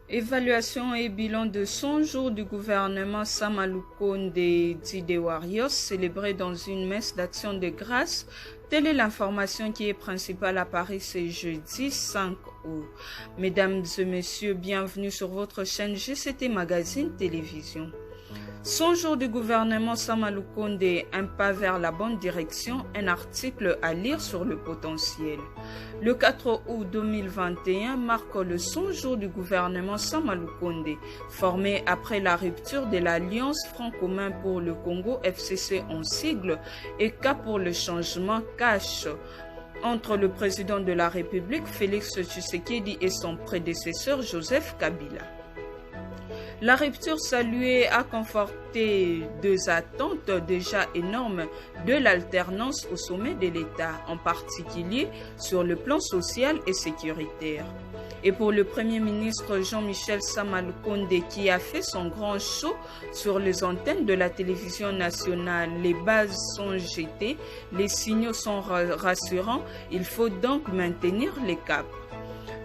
Évaluation et bilan de 100 jours du gouvernement Sama Lukonde Dide Warriors célébré dans une messe d'action de grâce. Telle est l'information qui est principale à Paris ce jeudi 5 août. Mesdames et messieurs, bienvenue sur votre chaîne GCT Magazine Télévision. 100 jours du gouvernement Sama Lukonde, un pas vers la bonne direction, un article à lire sur le potentiel. Le 4 août 2021 marque le 100 jours du gouvernement Sama Lukonde, formé après la rupture de l'Alliance Front commun pour le Congo, FCC en sigle, et Cap pour le changement, CACH, entre le président de la République, Félix Tshisekedi, et son prédécesseur, Joseph Kabila. La rupture saluée a conforté deux attentes déjà énormes de l'alternance au sommet de l'État, en particulier sur le plan social et sécuritaire. Et pour le Premier ministre Jean-Michel Sama Lukonde, qui a fait son grand show sur les antennes de la télévision nationale, les bases sont jetées, les signaux sont rassurants, il faut donc maintenir les caps.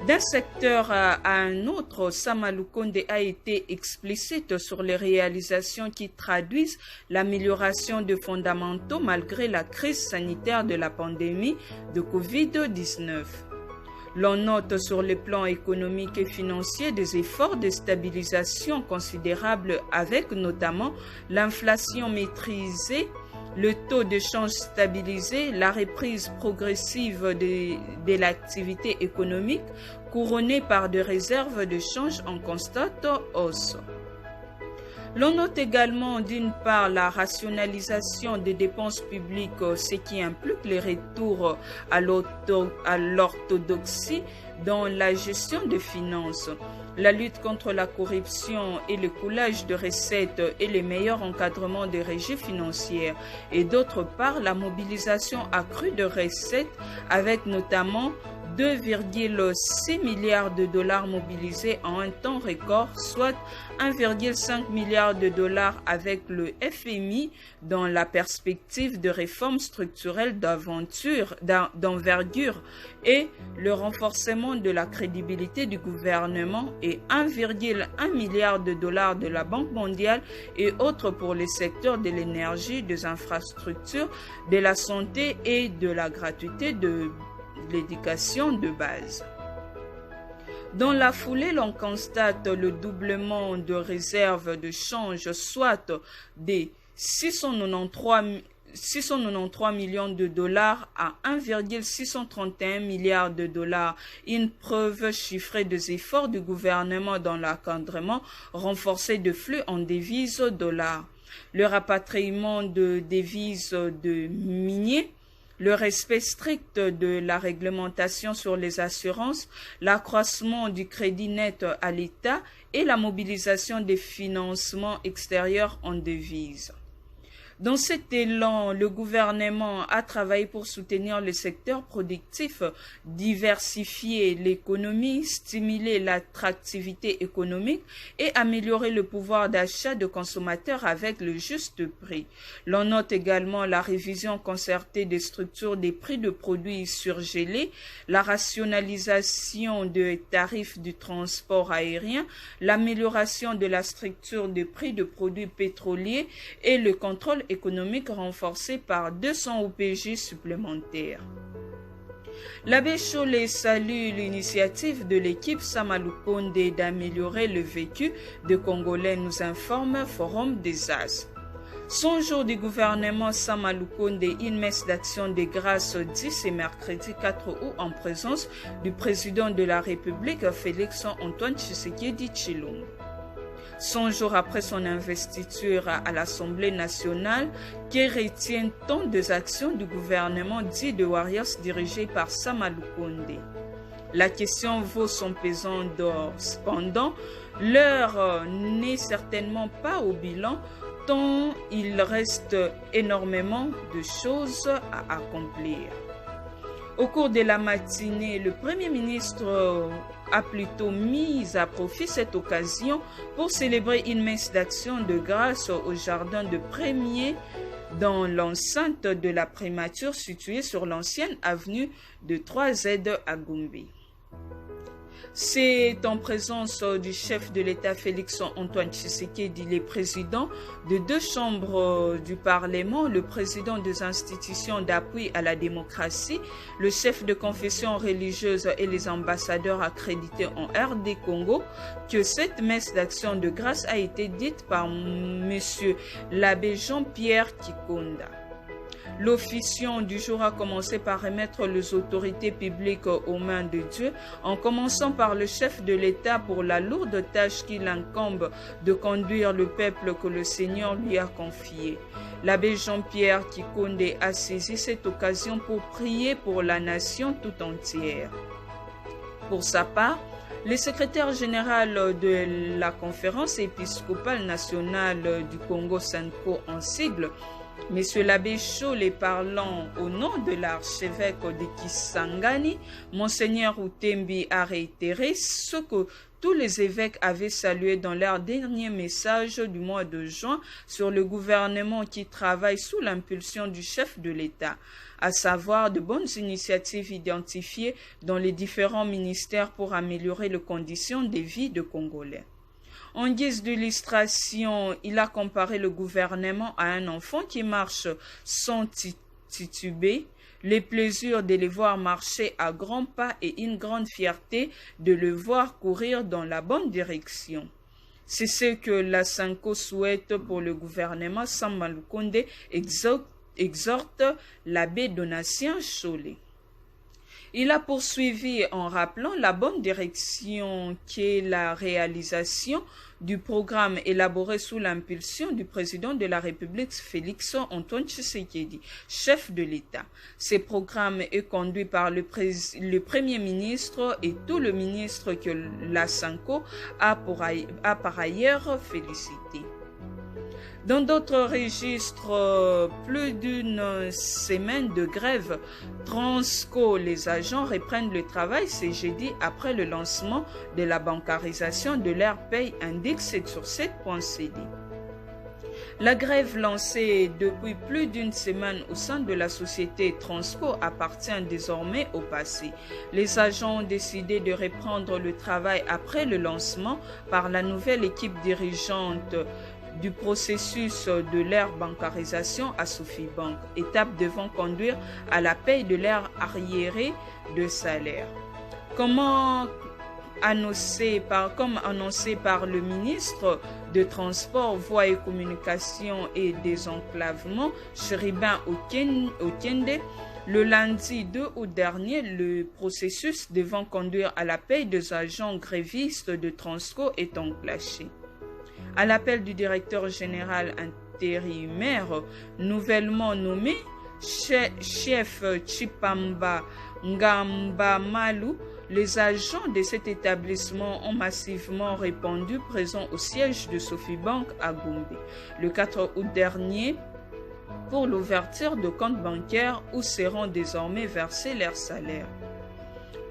D'un secteur à un autre, Sama Lukonde a été explicite sur les réalisations qui traduisent l'amélioration de fondamentaux malgré la crise sanitaire de la pandémie de Covid-19. L'on note sur le plan économique et financier des efforts de stabilisation considérables avec notamment l'inflation maîtrisée, le taux de change stabilisé, la reprise progressive de l'activité économique couronnée par des réserves de change en constante hausse. L'on note également d'une part la rationalisation des dépenses publiques, ce qui implique le retour à l'orthodoxie dans la gestion des finances, la lutte contre la corruption et le coulage de recettes et le meilleur encadrement des régies financières, et d'autre part la mobilisation accrue de recettes avec notamment 2,6 milliards de dollars mobilisés en un temps record, soit 1,5 milliard de dollars avec le FMI dans la perspective de réformes structurelles d'envergure et le renforcement de la crédibilité du gouvernement, et 1,1 milliard de dollars de la Banque mondiale et autres pour les secteurs de l'énergie, des infrastructures, de la santé et de la gratuité de l'éducation de base. Dans la foulée, l'on constate le doublement de réserves de change, soit des 693 millions de dollars à 1,631 milliard de dollars, une preuve chiffrée des efforts du gouvernement dans l'encadrement renforcé de flux en devises dollars, le rapatriement de devises de miniers, le respect strict de la réglementation sur les assurances, l'accroissement du crédit net à l'État et la mobilisation des financements extérieurs en devises. Dans cet élan, le gouvernement a travaillé pour soutenir le secteur productif, diversifier l'économie, stimuler l'attractivité économique et améliorer le pouvoir d'achat des consommateurs avec le juste prix. L'on note également la révision concertée des structures des prix de produits surgelés, la rationalisation des tarifs du transport aérien, l'amélioration de la structure des prix de produits pétroliers et le contrôle économique renforcé par 200 OPJ supplémentaires. L'abbé Chollet salue l'initiative de l'équipe Sama Lukonde d'améliorer le vécu des Congolais, nous informe Forum des As. 100 jours du gouvernement Sama Lukonde, une messe d'action de grâce 10 et mercredi 4 août en présence du président de la République Félix Antoine Tshisekedi Tshilombo. 100 jours après son investiture à l'Assemblée nationale, qui retient tant des actions du gouvernement dit de Warriors dirigé par Sama Lukonde. La question vaut son pesant d'or. Cependant, l'heure n'est certainement pas au bilan, tant il reste énormément de choses à accomplir. Au cours de la matinée, le Premier ministre a plutôt mis à profit cette occasion pour célébrer une messe d'action de grâce au jardin de Premier dans l'enceinte de la primature située sur l'ancienne avenue de 3Z à Gombe. C'est en présence du chef de l'État Félix Antoine Tshisekedi, les présidents de 2 chambres du Parlement, le président des institutions d'appui à la démocratie, le chef de confession religieuse et les ambassadeurs accrédités en RD Congo que cette messe d'action de grâce a été dite par M. l'abbé Jean-Pierre Kikonda. L'officiant du jour a commencé par remettre les autorités publiques aux mains de Dieu, en commençant par le chef de l'État pour la lourde tâche qu'il incombe de conduire le peuple que le Seigneur lui a confié. L'abbé Jean-Pierre Kikonde a saisi cette occasion pour prier pour la nation tout entière. Pour sa part, le secrétaire général de la Conférence épiscopale nationale du Congo, SENCO en sigle, Monsieur l'abbé Cholé, parlant au nom de l'archevêque de Kisangani, Monseigneur Utembi a réitéré ce que tous les évêques avaient salué dans leur dernier message du mois de juin sur le gouvernement qui travaille sous l'impulsion du chef de l'État, à savoir de bonnes initiatives identifiées dans les différents ministères pour améliorer les conditions de vie des Congolais. En guise d'illustration, il a comparé le gouvernement à un enfant qui marche sans tituber, les plaisirs de le voir marcher à grands pas et une grande fierté de le voir courir dans la bonne direction. C'est ce que la SENCO souhaite pour le gouvernement. Samba Lukonde exhorte l'abbé Donatien Cholé. Il a poursuivi en rappelant la bonne direction qu'est la réalisation du programme élaboré sous l'impulsion du président de la République Félix Antoine Tshisekedi, chef de l'État. Ce programme est conduit par le Premier ministre et tout le ministre que la SENCO a par ailleurs félicité. Dans d'autres registres, plus d'une semaine de grève, Transco, les agents reprennent le travail ce jeudi après le lancement de la bancarisation de leur paye, indique 7sur7.cd. La grève lancée depuis plus d'une semaine au sein de la société Transco appartient désormais au passé. Les agents ont décidé de reprendre le travail après le lancement par la nouvelle équipe dirigeante du processus de leur bancarisation à Sofibank, étape devant conduire à la paye de leur arriéré de salaire. Comme annoncé par le ministre de Transport, Voies et Communications et Désenclavement, Chéribin Okende, le lundi 2 août dernier, le processus devant conduire à la paye des agents grévistes de Transco est enclenché. À l'appel du directeur général intérimaire nouvellement nommé, chef Chipamba Ngambamalu, les agents de cet établissement ont massivement répondu présents au siège de Sofibank à Gombe le 4 août dernier pour l'ouverture de comptes bancaires où seront désormais versés leurs salaires.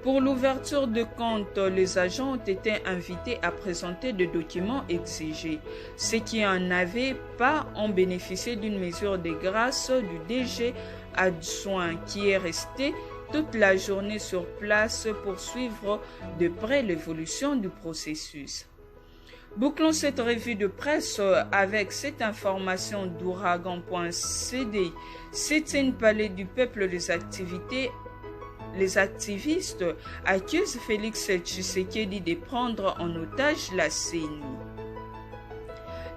Pour l'ouverture de compte, les agents ont été invités à présenter des documents exigés. Ceux qui n'en avaient pas ont bénéficié d'une mesure de grâce du DG adjoint qui est resté toute la journée sur place pour suivre de près l'évolution du processus. Bouclons cette revue de presse avec cette information d'ouragan.cd. Septième palais du peuple, les activistes accusent Félix Tshisekedi de prendre en otage la CENI.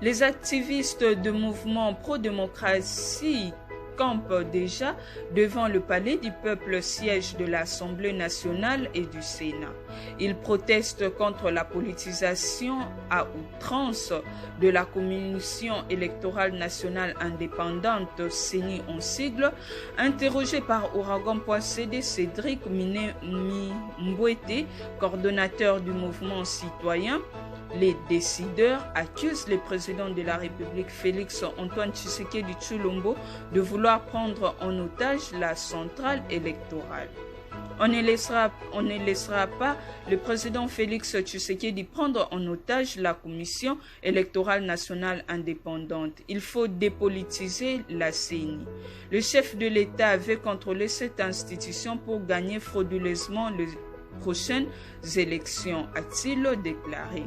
Les activistes de mouvement pro-démocratie campent déjà devant le palais du peuple, siège de l'Assemblée nationale et du Sénat. Ils protestent contre la politisation à outrance de la Commission électorale nationale indépendante, CENI en sigle. Interrogé par Ouragan.cd, Cédric Mbouete, coordonnateur du mouvement citoyen, les décideurs accusent le président de la République Félix Antoine Tshisekedi Tshilombo de vouloir prendre en otage la centrale électorale. On ne laissera pas le président Félix Tshisekedi prendre en otage la Commission électorale nationale indépendante. Il faut dépolitiser la CENI. Le chef de l'État avait contrôlé cette institution pour gagner frauduleusement prochaines élections, a-t-il déclaré.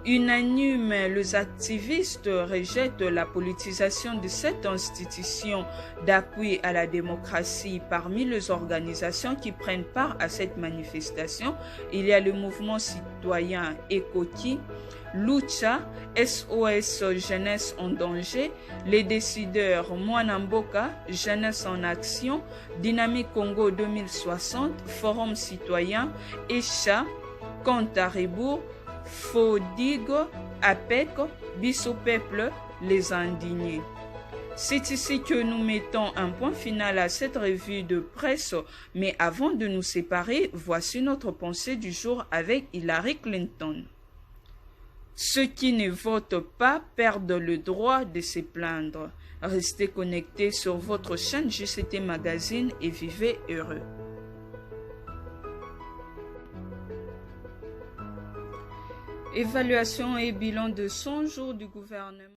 Unanime, les activistes rejettent la politisation de cette institution d'appui à la démocratie. Parmi les organisations qui prennent part à cette manifestation, il y a le mouvement citoyen Ekoti, Lucha, SOS Jeunesse en danger, les décideurs Mwanamboka, Jeunesse en action, Dynamique Congo 2060, Forum citoyen, ECHA, Compte à rebours, Fodigo, APEC, Biso Peuple, les indignés. C'est ici que nous mettons un point final à cette revue de presse, mais avant de nous séparer, voici notre pensée du jour avec Hillary Clinton. Ceux qui ne votent pas perdent le droit de se plaindre. Restez connectés sur votre chaîne JCT Magazine et vivez heureux. Évaluation et bilan de 100 jours du gouvernement.